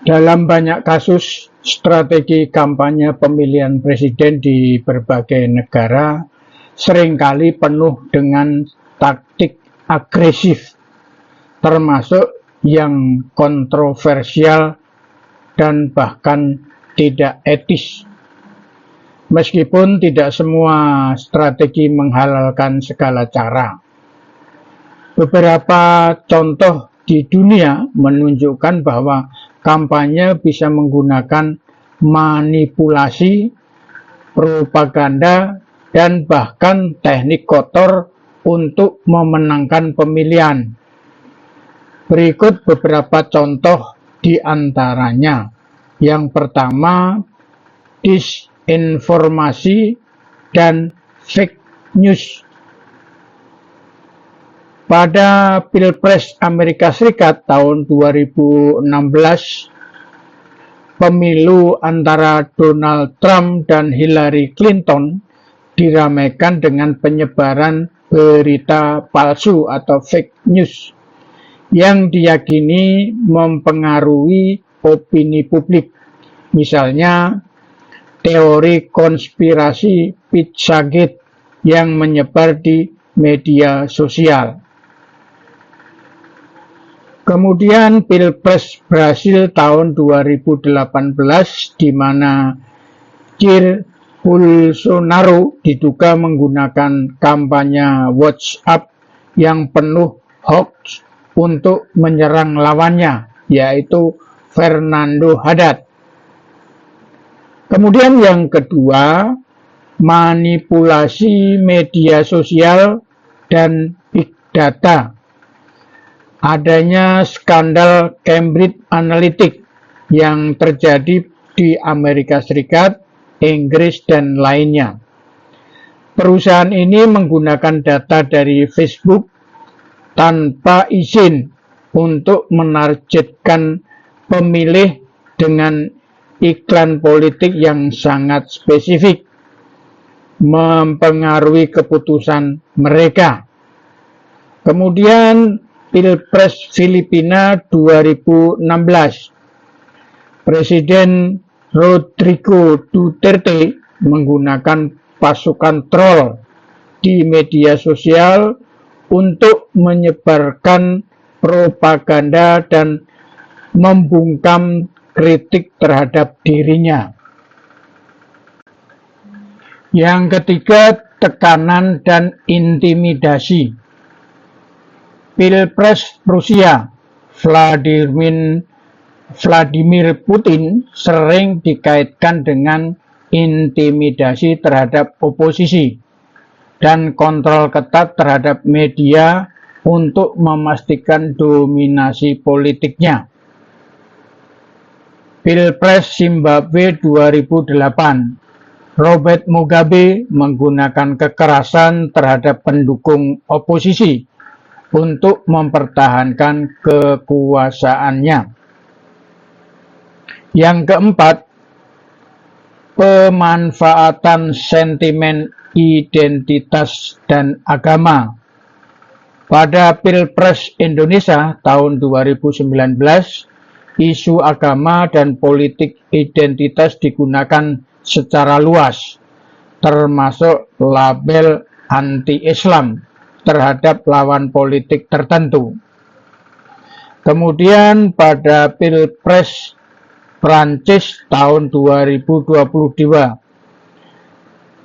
Dalam banyak kasus, strategi kampanye pemilihan presiden di berbagai negara seringkali penuh dengan taktik agresif, termasuk yang kontroversial dan bahkan tidak etis. Meskipun tidak semua strategi menghalalkan segala cara. Beberapa contoh di dunia menunjukkan bahwa kampanye bisa menggunakan manipulasi, propaganda, dan bahkan teknik kotor untuk memenangkan pemilihan. Berikut beberapa contoh di antaranya. Yang pertama, disinformasi dan fake news. Pada Pilpres Amerika Serikat tahun 2016, pemilu antara Donald Trump dan Hillary Clinton diramaikan dengan penyebaran berita palsu atau fake news yang diyakini mempengaruhi opini publik. Misalnya, teori konspirasi Pizzagate yang menyebar di media sosial. Kemudian Pilpres Brasil tahun 2018 di mana Jair Bolsonaro diduga menggunakan kampanye WhatsApp yang penuh hoax untuk menyerang lawannya, yaitu Fernando Haddad. Kemudian yang kedua, manipulasi media sosial dan big data. Adanya skandal Cambridge Analytica yang terjadi di Amerika Serikat, Inggris, dan lainnya. Perusahaan ini menggunakan data dari Facebook tanpa izin untuk menargetkan pemilih dengan iklan politik yang sangat spesifik, mempengaruhi keputusan mereka. Kemudian Pilpres Filipina 2016, Presiden Rodrigo Duterte menggunakan pasukan troll di media sosial untuk menyebarkan propaganda dan membungkam kritik terhadap dirinya. Yang ketiga, tekanan dan intimidasi. Pilpres Rusia, Vladimir Putin sering dikaitkan dengan intimidasi terhadap oposisi dan kontrol ketat terhadap media untuk memastikan dominasi politiknya. Pilpres Zimbabwe 2008, Robert Mugabe menggunakan kekerasan terhadap pendukung oposisi untuk mempertahankan kekuasaannya. Yang keempat, pemanfaatan sentimen identitas dan agama. Pada Pilpres Indonesia tahun 2019, isu agama dan politik identitas digunakan secara luas, termasuk label anti-Islam terhadap lawan politik tertentu. Kemudian pada Pilpres Prancis tahun 2022,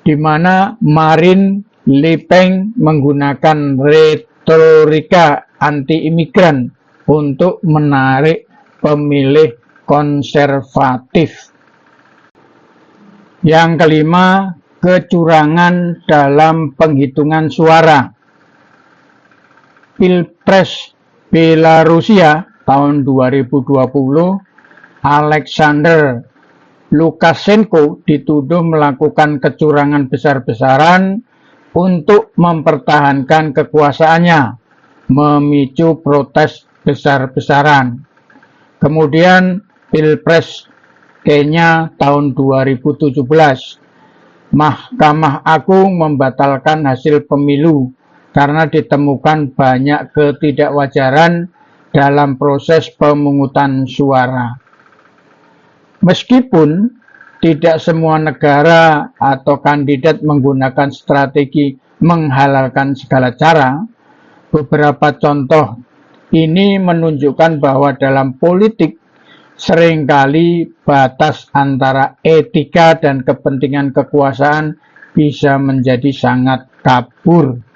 di mana Marine Le Pen menggunakan retorika anti-imigran untuk menarik pemilih konservatif. Yang kelima, kecurangan dalam penghitungan suara. Pilpres Belarusia tahun 2020, Alexander Lukashenko dituduh melakukan kecurangan besar-besaran untuk mempertahankan kekuasaannya, memicu protes besar-besaran. Kemudian Pilpres Kenya tahun 2017, Mahkamah Agung membatalkan hasil pemilu karena ditemukan banyak ketidakwajaran dalam proses pemungutan suara. Meskipun tidak semua negara atau kandidat menggunakan strategi menghalalkan segala cara, beberapa contoh ini menunjukkan bahwa dalam politik seringkali batas antara etika dan kepentingan kekuasaan bisa menjadi sangat kabur.